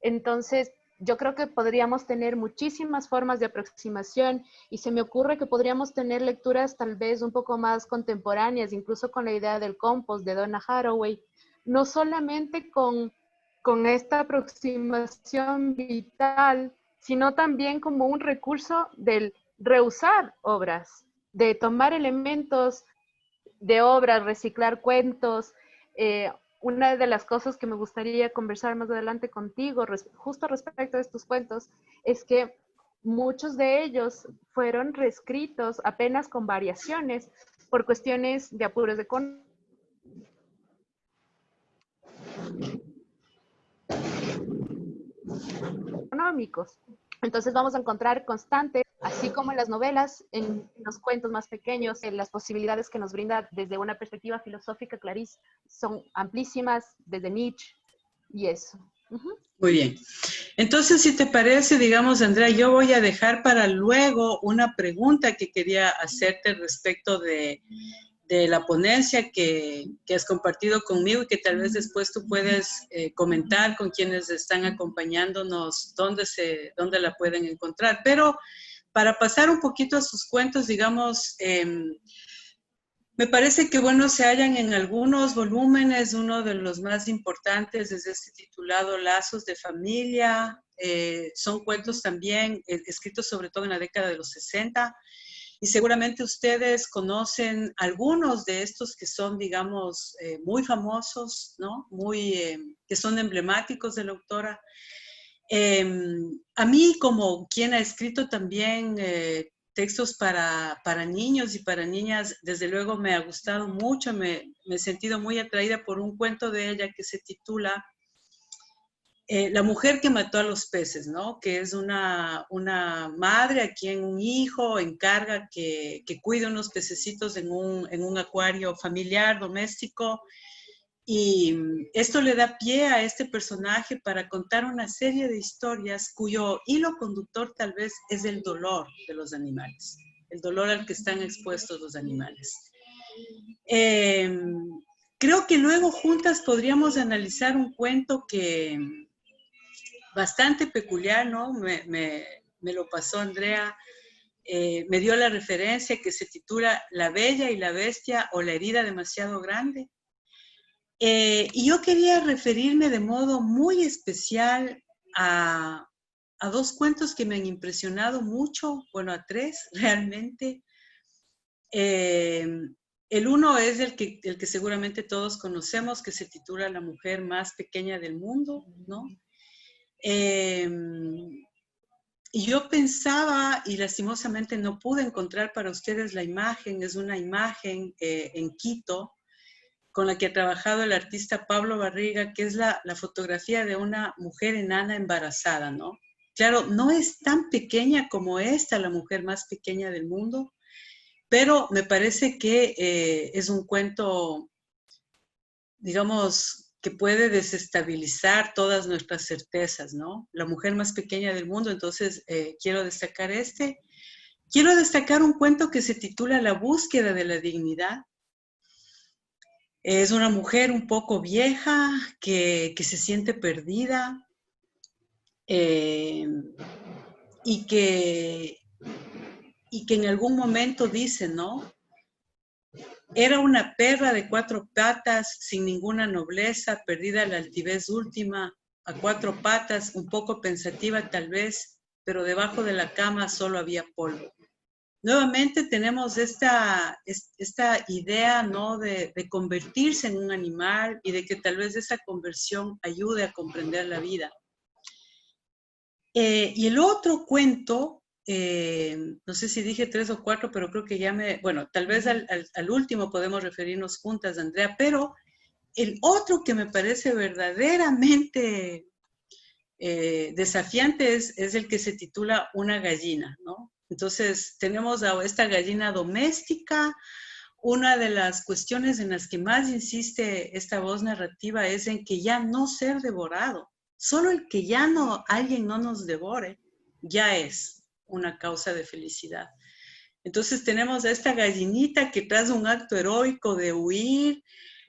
Speaker 3: Entonces, yo creo que podríamos tener muchísimas formas de aproximación y se me ocurre que podríamos tener lecturas tal vez un poco más contemporáneas, incluso con la idea del compost de Donna Haraway, no solamente con esta aproximación vital, sino también como un recurso del reusar obras, de tomar elementos de obras, reciclar cuentos. Una de las cosas que me gustaría conversar más adelante contigo, justo respecto a estos cuentos, es que muchos de ellos fueron reescritos apenas con variaciones por cuestiones de apuros económicos. Entonces vamos a encontrar constantes, así como en las novelas, en los cuentos más pequeños, en las posibilidades que nos brinda desde una perspectiva filosófica Clarice son amplísimas, desde Nietzsche y eso.
Speaker 2: Muy bien. Entonces, si te parece, digamos, Andrea, yo voy a dejar para luego una pregunta que quería hacerte respecto de la ponencia que has compartido conmigo y que tal vez después tú puedes comentar con quienes están acompañándonos dónde la pueden encontrar. Pero para pasar un poquito a sus cuentos, digamos, me parece que, bueno, se hallan en algunos volúmenes. Uno de los más importantes es este titulado Lazos de Familia. Son cuentos también escritos sobre todo en la década de los 60. Y seguramente ustedes conocen algunos de estos que son, digamos, muy famosos, ¿no? Que son emblemáticos de la autora. A mí, como quien ha escrito también textos para niños y para niñas, desde luego me ha gustado mucho, me he sentido muy atraída por un cuento de ella que se titula La mujer que mató a los peces, ¿no? Que es una madre a quien un hijo encarga que cuide unos pececitos en un acuario familiar, doméstico, y esto le da pie a este personaje para contar una serie de historias cuyo hilo conductor tal vez es el dolor de los animales, el dolor al que están expuestos los animales. Creo que luego juntas podríamos analizar un cuento que bastante peculiar, ¿no? Me lo pasó Andrea, me dio la referencia que se titula La Bella y la Bestia o La Herida Demasiado Grande. Y yo quería referirme de modo muy especial a dos cuentos que me han impresionado mucho, bueno, a tres realmente. El uno es el que seguramente todos conocemos, que se titula La mujer más pequeña del mundo, ¿no? Y yo pensaba, y lastimosamente no pude encontrar para ustedes la imagen, es una imagen en Quito, con la que ha trabajado el artista Pablo Barriga, que es la fotografía de una mujer enana embarazada, ¿no? Claro, no es tan pequeña como esta, la mujer más pequeña del mundo, pero me parece que es un cuento, digamos, que puede desestabilizar todas nuestras certezas, ¿no? La mujer más pequeña del mundo, entonces quiero destacar este. Quiero destacar un cuento que se titula La búsqueda de la dignidad. Es una mujer un poco vieja que se siente perdida y que en algún momento dice, ¿no? Era una perra de 4 patas, sin ninguna nobleza, perdida a la altivez última, a 4 patas, un poco pensativa tal vez, pero debajo de la cama solo había polvo. Nuevamente tenemos esta idea, ¿no? de convertirse en un animal y de que tal vez esa conversión ayude a comprender la vida. Y el otro cuento, no sé si dije 3 o 4, pero creo que bueno, tal vez al último podemos referirnos juntas, Andrea, pero el otro que me parece verdaderamente desafiante es el que se titula Una gallina, ¿no? Entonces, tenemos a esta gallina doméstica. Una de las cuestiones en las que más insiste esta voz narrativa es en que ya no ser devorado. Solo el que ya alguien no nos devore, ya es una causa de felicidad. Entonces, tenemos a esta gallinita que tras un acto heroico de huir,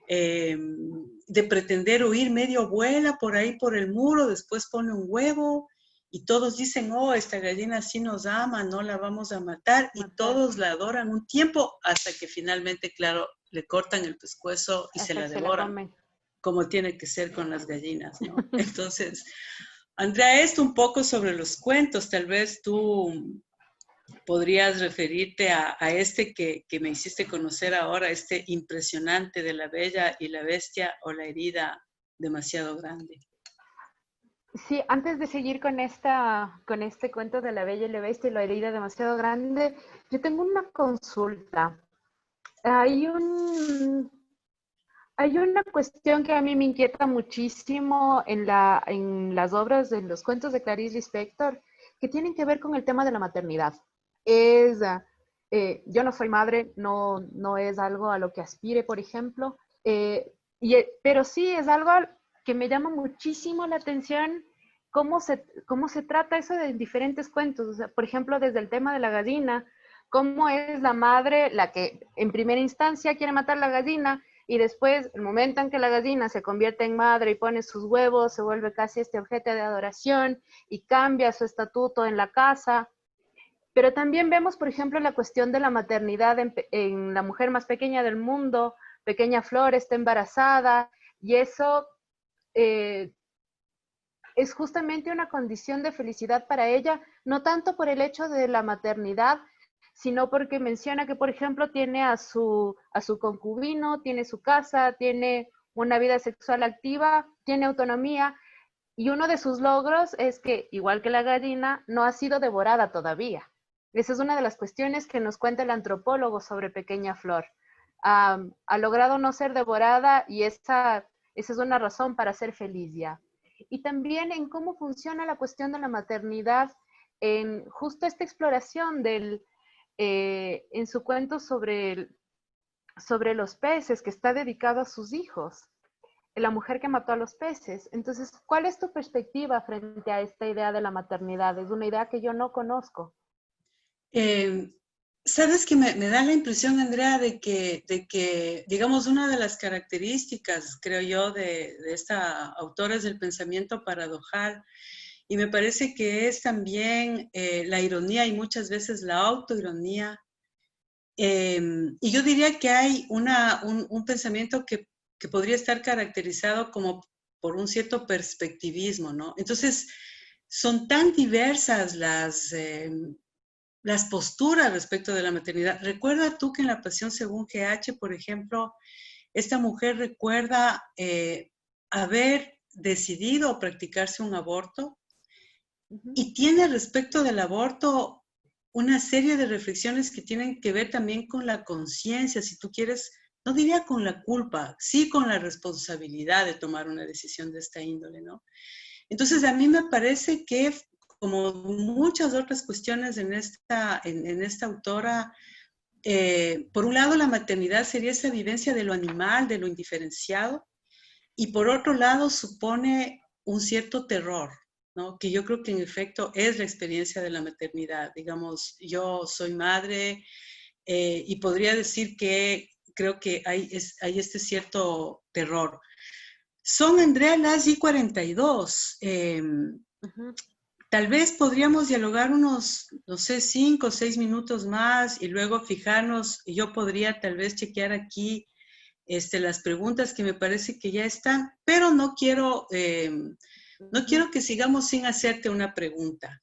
Speaker 2: de pretender huir, medio vuela por ahí por el muro, después pone un huevo, y todos dicen, oh, esta gallina sí nos ama, no la vamos a matar, y todos la adoran un tiempo hasta que finalmente, claro, le cortan el pescuezo y se
Speaker 3: Hasta
Speaker 2: la
Speaker 3: que se la
Speaker 2: devoran,
Speaker 3: comen.
Speaker 2: como tiene que ser con las gallinas, ¿no? Entonces, Andrea, esto un poco sobre los cuentos, tal vez tú podrías referirte a este que me hiciste conocer ahora, este impresionante de La Bella y la Bestia o La herida demasiado grande.
Speaker 3: Sí, antes de seguir con con este cuento de la Bella y la Bestia y la herida demasiado grande, yo tengo una consulta. Hay hay una cuestión que a mí me inquieta muchísimo en las obras de los cuentos de Clarice Lispector, que tienen que ver con el tema de la maternidad. Es, yo no soy madre, no es algo a lo que aspire, por ejemplo, pero sí es algo que me llama muchísimo la atención cómo se trata eso de diferentes cuentos. O sea, por ejemplo, desde el tema de la gallina, cómo es la madre la que en primera instancia quiere matar la gallina y después, el momento en que la gallina se convierte en madre y pone sus huevos, se vuelve casi este objeto de adoración y cambia su estatuto en la casa. Pero también vemos, por ejemplo, la cuestión de la maternidad en la mujer más pequeña del mundo. Pequeña Flor está embarazada y eso eh, es justamente una condición de felicidad para ella, no tanto por el hecho de la maternidad, sino porque menciona que, por ejemplo, tiene a su concubino, tiene su casa, tiene una vida sexual activa, tiene autonomía, y uno de sus logros es que, igual que la gallina, no ha sido devorada todavía. Esa es una de las cuestiones que nos cuenta el antropólogo sobre Pequeña Flor. Ha logrado no ser devorada y esa es una razón para ser feliz ya. Y también en cómo funciona la cuestión de la maternidad, en justo esta exploración en su cuento sobre los peces, que está dedicado a sus hijos, la mujer que mató a los peces. Entonces, ¿cuál es tu perspectiva frente a esta idea de la maternidad? Es una idea que yo no conozco.
Speaker 2: Eh, Sabes que me da la impresión, Andrea, digamos, una de las características, creo yo, de esta autora es el pensamiento paradojal. Y me parece que es también la ironía y muchas veces la autoironía. Y yo diría que hay un pensamiento que podría estar caracterizado como por un cierto perspectivismo, ¿no? Entonces, son tan diversas las posturas respecto de la maternidad. Recuerda tú que en La Pasión según GH, por ejemplo, esta mujer recuerda haber decidido practicarse un aborto y tiene respecto del aborto una serie de reflexiones que tienen que ver también con la conciencia, si tú quieres, no diría con la culpa, sí con la responsabilidad de tomar una decisión de esta índole, ¿no? Entonces, a mí me parece que, como muchas otras cuestiones en esta autora, por un lado, la maternidad sería esa vivencia de lo animal, de lo indiferenciado, y por otro lado, supone un cierto terror, ¿no? Que yo creo que en efecto es la experiencia de la maternidad. Digamos, yo soy madre y podría decir que creo que hay este cierto terror. Son, Andrea, las I-42. Tal vez podríamos dialogar unos, no sé, 5 o 6 minutos más y luego fijarnos, y yo podría tal vez chequear aquí las preguntas que me parece que ya están, pero no quiero que sigamos sin hacerte una pregunta.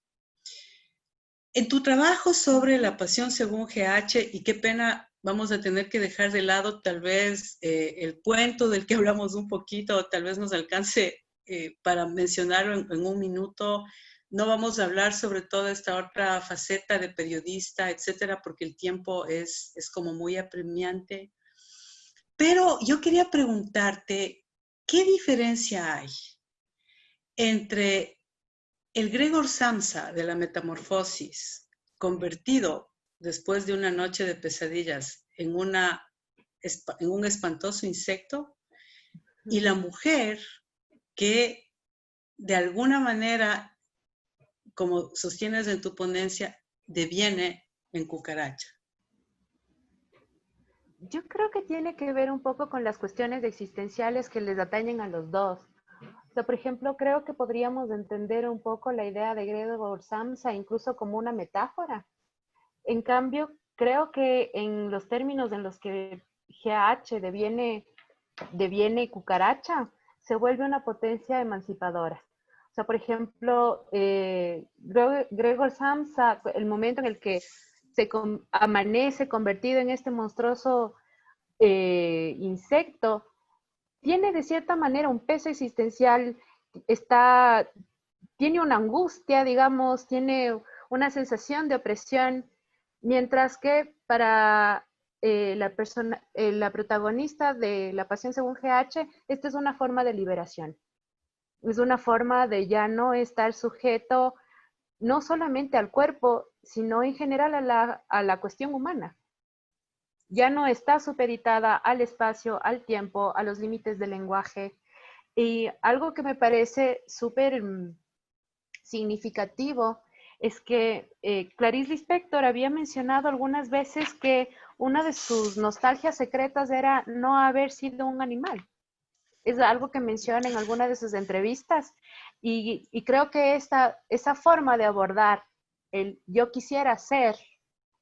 Speaker 2: En tu trabajo sobre la pasión según GH, y qué pena, vamos a tener que dejar de lado tal vez el cuento del que hablamos un poquito, o tal vez nos alcance para mencionarlo en un minuto. No vamos a hablar sobre toda esta otra faceta de periodista, etcétera, porque el tiempo es como muy apremiante. Pero yo quería preguntarte, ¿qué diferencia hay entre el Gregor Samsa de la Metamorfosis, convertido después de una noche de pesadillas en un espantoso insecto, y la mujer que de alguna manera, como sostienes en tu ponencia, deviene en cucaracha?
Speaker 3: Yo creo que tiene que ver un poco con las cuestiones existenciales que les atañen a los dos. O sea, por ejemplo, creo que podríamos entender un poco la idea de Gregor Samsa incluso como una metáfora. En cambio, creo que en los términos en los que GH deviene cucaracha, se vuelve una potencia emancipadora. O sea, por ejemplo, Gregor Samsa, el momento en el que amanece convertido en este monstruoso insecto, tiene de cierta manera un peso existencial, tiene una angustia, digamos, tiene una sensación de opresión, mientras que para la protagonista de La Pasión según GH, esta es una forma de liberación. Es una forma de ya no estar sujeto no solamente al cuerpo, sino en general a la cuestión humana. Ya no está supeditada al espacio, al tiempo, a los límites del lenguaje. Y algo que me parece súper significativo es que Clarice Lispector había mencionado algunas veces que una de sus nostalgias secretas era no haber sido un animal. Es algo que menciona en alguna de sus entrevistas y creo que esa forma de abordar el yo quisiera ser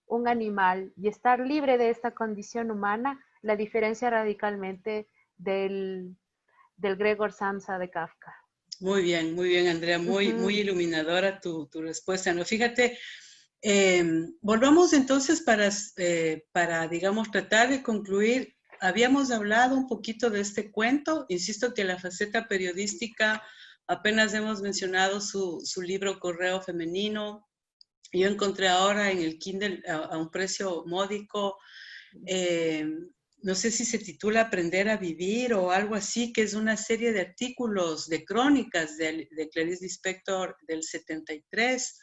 Speaker 3: un animal y estar libre de esta condición humana la diferencia radicalmente del Gregor Samsa de Kafka.
Speaker 2: Muy bien, Andrea, muy iluminadora tu respuesta, ¿no? Fíjate, volvamos entonces para, digamos, tratar de concluir. Habíamos hablado un poquito de este cuento, insisto que la faceta periodística, apenas hemos mencionado su libro Correo Femenino. Yo encontré ahora en el Kindle a un precio módico, no sé si se titula Aprender a Vivir o algo así, que es una serie de artículos, de crónicas de Clarice Lispector del 73.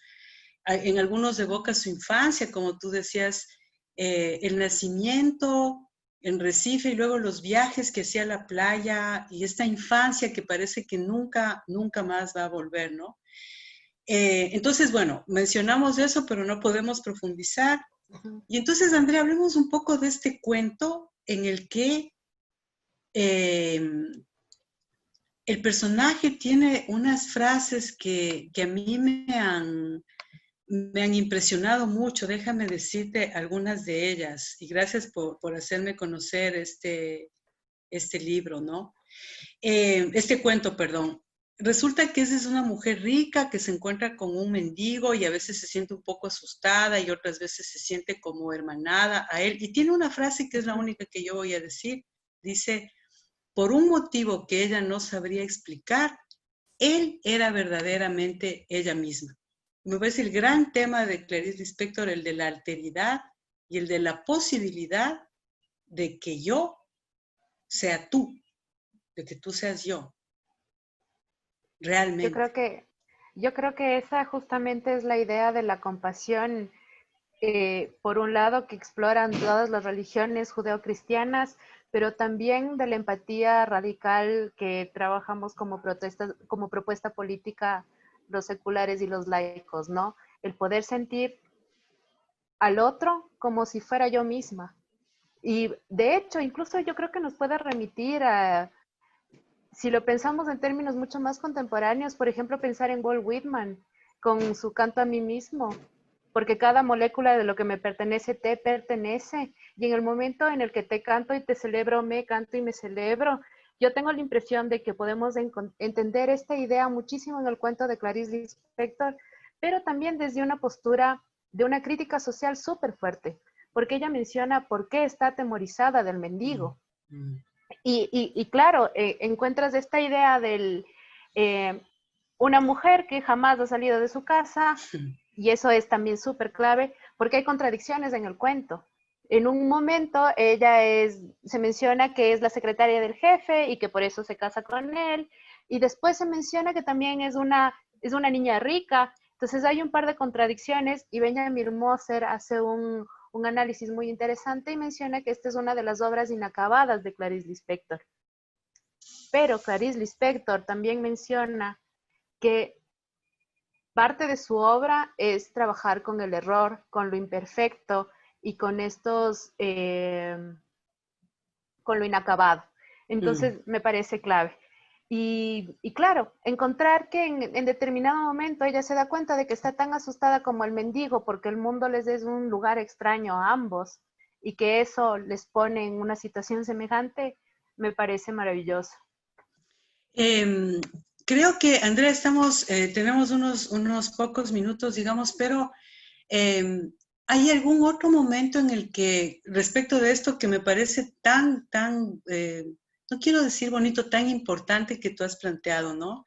Speaker 2: En algunos evoca su infancia, como tú decías, el nacimiento en Recife y luego los viajes que hacía a la playa y esta infancia que parece que nunca más va a volver, ¿no? Entonces, bueno, mencionamos eso, pero no podemos profundizar. Y entonces, Andrea, hablemos un poco de este cuento en el que el personaje tiene unas frases que a mí me han impresionado mucho. Déjame decirte algunas de ellas. Y gracias por hacerme conocer este libro, ¿no? Este cuento, perdón. Resulta que esa es una mujer rica que se encuentra con un mendigo y a veces se siente un poco asustada y otras veces se siente como hermanada a él. Y tiene una frase que es la única que yo voy a decir. Dice, por un motivo que ella no sabría explicar, él era verdaderamente ella misma. Me parece el gran tema de Clarice Lispector, el de la alteridad y el de la posibilidad de que yo sea tú, de que tú seas yo. Realmente.
Speaker 3: Yo creo que esa justamente es la idea de la compasión, por un lado, que exploran todas las religiones judeocristianas, pero también de la empatía radical que trabajamos como propuesta política los seculares y los laicos, ¿no? El poder sentir al otro como si fuera yo misma. Y de hecho, incluso yo creo que nos puede remitir a, si lo pensamos en términos mucho más contemporáneos, por ejemplo, pensar en Walt Whitman con su Canto a mí mismo, porque cada molécula de lo que me pertenece te pertenece, y en el momento en el que te canto y te celebro, me canto y me celebro, yo tengo la impresión de que podemos entender esta idea muchísimo en el cuento de Clarice Lispector, pero también desde una postura de una crítica social súper fuerte, porque ella menciona por qué está atemorizada del mendigo. Y claro, encuentras esta idea de una mujer que jamás ha salido de su casa, y eso es también súper clave, porque hay contradicciones en el cuento. En un momento se menciona que es la secretaria del jefe y que por eso se casa con él, y después se menciona que también es una niña rica. Entonces hay un par de contradicciones y Benjamin Moser hace un análisis muy interesante y menciona que esta es una de las obras inacabadas de Clarice Lispector. Pero Clarice Lispector también menciona que parte de su obra es trabajar con el error, con lo imperfecto y con con lo inacabado. Entonces me parece clave. Y claro, encontrar que en determinado momento ella se da cuenta de que está tan asustada como el mendigo porque el mundo les es un lugar extraño a ambos y que eso les pone en una situación semejante, me parece maravilloso.
Speaker 2: Em, Creo que, Andrea, tenemos unos pocos minutos, digamos, pero ¿hay algún otro momento en el que, respecto de esto que me parece no quiero decir bonito, tan importante que tú has planteado, ¿no?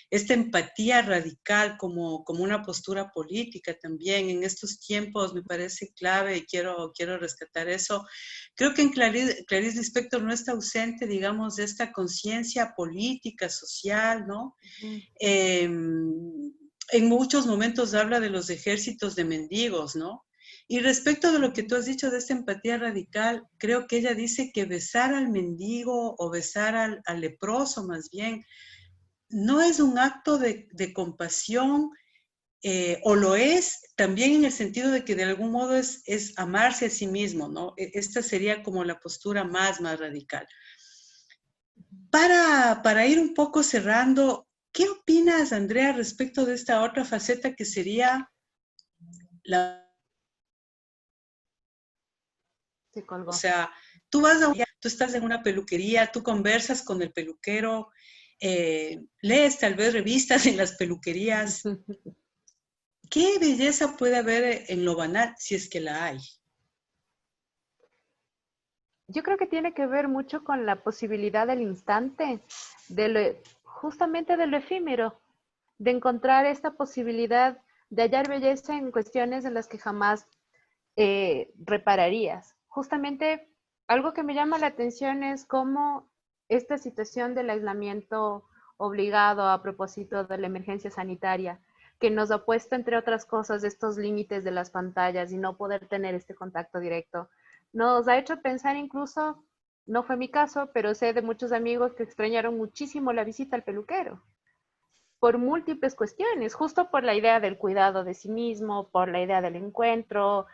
Speaker 2: Esta empatía radical como una postura política también en estos tiempos me parece clave y quiero rescatar eso. Creo que en Clarice Lispector no está ausente, digamos, de esta conciencia política, social, ¿no? En muchos momentos habla de los ejércitos de mendigos, ¿no? Y respecto de lo que tú has dicho de esta empatía radical, creo que ella dice que besar al mendigo o besar al leproso más bien, no es un acto de compasión, o lo es también en el sentido de que de algún modo es amarse a sí mismo, ¿no? Esta sería como la postura más radical. Para ir un poco cerrando, ¿qué opinas, Andrea, respecto de esta otra faceta que sería la...
Speaker 3: Se colgó.
Speaker 2: O sea, tú estás en una peluquería, tú conversas con el peluquero, lees tal vez revistas en las peluquerías. ¿Qué belleza puede haber en lo banal si es que la hay?
Speaker 3: Yo creo que tiene que ver mucho con la posibilidad del instante, justamente de lo efímero, de encontrar esta posibilidad de hallar belleza en cuestiones en las que jamás repararías. Justamente algo que me llama la atención es cómo esta situación del aislamiento obligado a propósito de la emergencia sanitaria, que nos ha puesto, entre otras cosas, estos límites de las pantallas y no poder tener este contacto directo, nos ha hecho pensar incluso, no fue mi caso, pero sé de muchos amigos que extrañaron muchísimo la visita al peluquero por múltiples cuestiones, justo por la idea del cuidado de sí mismo, por la idea del encuentro,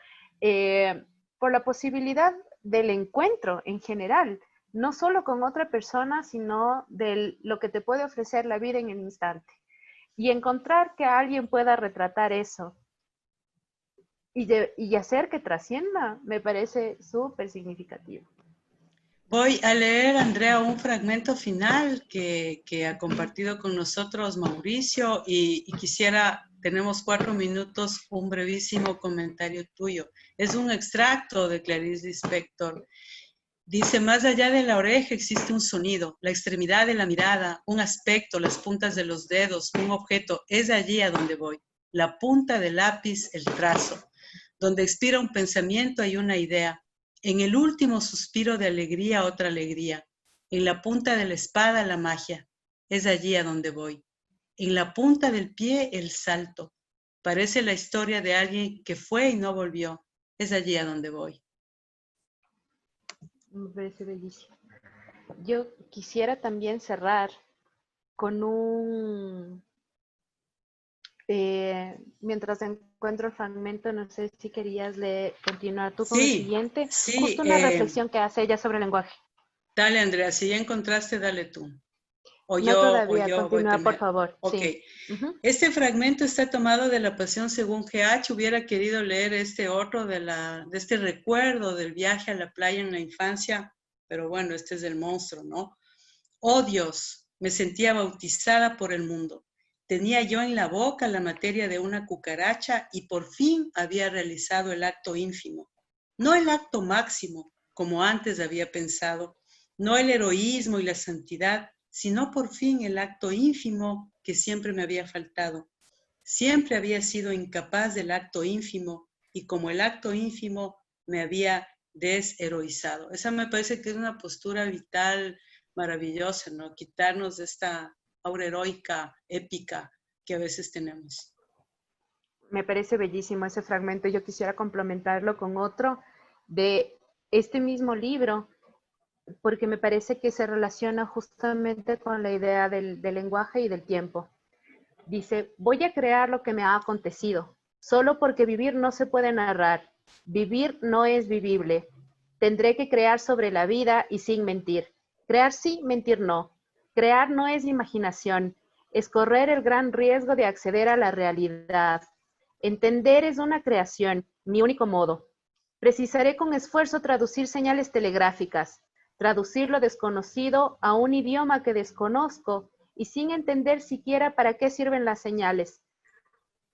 Speaker 3: por la posibilidad del encuentro en general, no solo con otra persona, sino de lo que te puede ofrecer la vida en el instante. Y encontrar que alguien pueda retratar eso y hacer que trascienda, me parece súper significativo.
Speaker 2: Voy a leer, Andrea, un fragmento final que ha compartido con nosotros Mauricio y tenemos 4 minutos, un brevísimo comentario tuyo. Es un extracto de Clarice Lispector. Dice, más allá de la oreja existe un sonido, la extremidad de la mirada, un aspecto, las puntas de los dedos, un objeto. Es allí a donde voy. La punta del lápiz, el trazo. Donde expira un pensamiento hay una idea. En el último suspiro de alegría, otra alegría. En la punta de la espada, la magia. Es allí a donde voy. En la punta del pie, el salto. Parece la historia de alguien que fue y no volvió. Es allí a donde voy.
Speaker 3: Me parece bellísimo. Yo quisiera también cerrar con mientras encuentro el fragmento, no sé si querías continuar tú con el siguiente.
Speaker 2: Sí,
Speaker 3: Justo una reflexión que hace ella sobre el lenguaje.
Speaker 2: Dale, Andrea, si ya encontraste, dale tú.
Speaker 3: No todavía,
Speaker 2: Yo voy
Speaker 3: continúa, por
Speaker 2: primero.
Speaker 3: favor.
Speaker 2: Ok.
Speaker 3: Sí.
Speaker 2: Este fragmento está tomado de La Pasión según GH. Hubiera querido leer este otro de este recuerdo del viaje a la playa en la infancia, pero bueno, este es del monstruo, ¿no? Oh Dios, me sentía bautizada por el mundo. Tenía yo en la boca la materia de una cucaracha y por fin había realizado el acto ínfimo. No el acto máximo, como antes había pensado, no el heroísmo y la santidad, sino por fin el acto ínfimo que siempre me había faltado. Siempre había sido incapaz del acto ínfimo y como el acto ínfimo me había desheroizado. Esa me parece que es una postura vital maravillosa, ¿no? Quitarnos de esta aura heroica, épica que a veces tenemos.
Speaker 3: Me parece bellísimo ese fragmento. Yo quisiera complementarlo con otro de este mismo libro, porque me parece que se relaciona justamente con la idea del lenguaje y del tiempo. Dice, voy a crear lo que me ha acontecido, solo porque vivir no se puede narrar. Vivir no es vivible. Tendré que crear sobre la vida y sin mentir. Crear sí, mentir no. Crear no es imaginación, es correr el gran riesgo de acceder a la realidad. Entender es una creación, mi único modo. Precisaré con esfuerzo traducir señales telegráficas, traducir lo desconocido a un idioma que desconozco y sin entender siquiera para qué sirven las señales.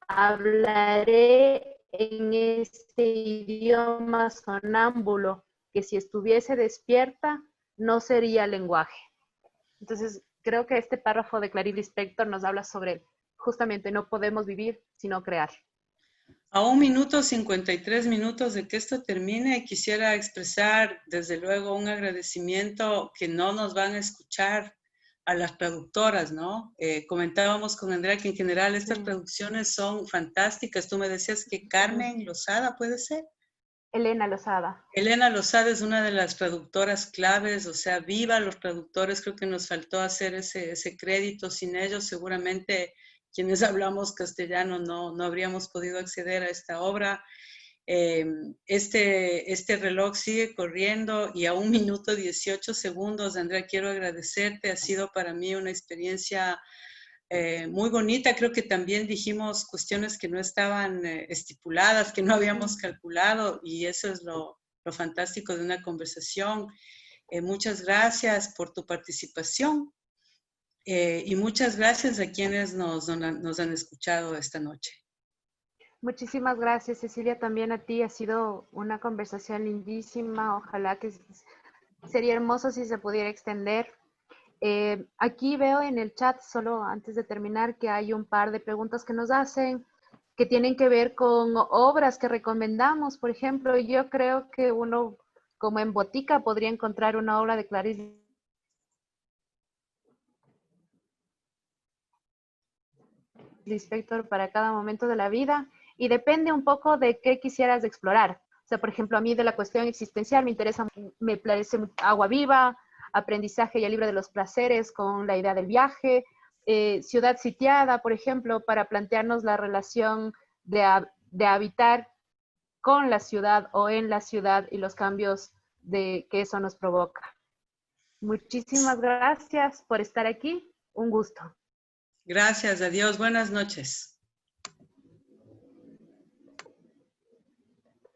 Speaker 3: Hablaré en este idioma sonámbulo, que si estuviese despierta no sería lenguaje. Entonces, creo que este párrafo de Clarice Lispector nos habla sobre justamente no podemos vivir sino crear.
Speaker 2: A 1 minuto 53 minutos de que esto termine, quisiera expresar desde luego un agradecimiento que no nos van a escuchar a las productoras, ¿no? Comentábamos con Andrea que en general estas producciones son fantásticas. Tú me decías que Carmen Lozada, ¿puede ser?
Speaker 3: Elena Lozada.
Speaker 2: Elena Lozada es una de las traductoras claves, o sea, viva los traductores, creo que nos faltó hacer ese crédito. Sin ellos seguramente quienes hablamos castellano no habríamos podido acceder a esta obra. Este reloj sigue corriendo y a 1 minuto 18 segundos, Andrea, quiero agradecerte, ha sido para mí una experiencia muy bonita. Creo que también dijimos cuestiones que no estaban estipuladas, que no habíamos calculado, y eso es lo fantástico de una conversación. Muchas gracias por tu participación y muchas gracias a quienes nos han escuchado esta noche.
Speaker 3: Muchísimas gracias, Cecilia, también a ti. Ha sido una conversación lindísima. Ojalá que sería hermoso si se pudiera extender. Aquí veo en el chat, solo antes de terminar, que hay un par de preguntas que nos hacen que tienen que ver con obras que recomendamos. Por ejemplo, yo creo que uno, como en Botica, podría encontrar una obra de Clarice Lispector para cada momento de la vida, y depende un poco de qué quisieras explorar. O sea, por ejemplo, a mí de la cuestión existencial me parece Agua Viva, Aprendizaje y el libro de los placeres con la idea del viaje, Ciudad sitiada, por ejemplo, para plantearnos la relación de habitar con la ciudad o en la ciudad y los cambios que eso nos provoca. Muchísimas gracias por estar aquí. Un gusto.
Speaker 2: Gracias, adiós, buenas noches.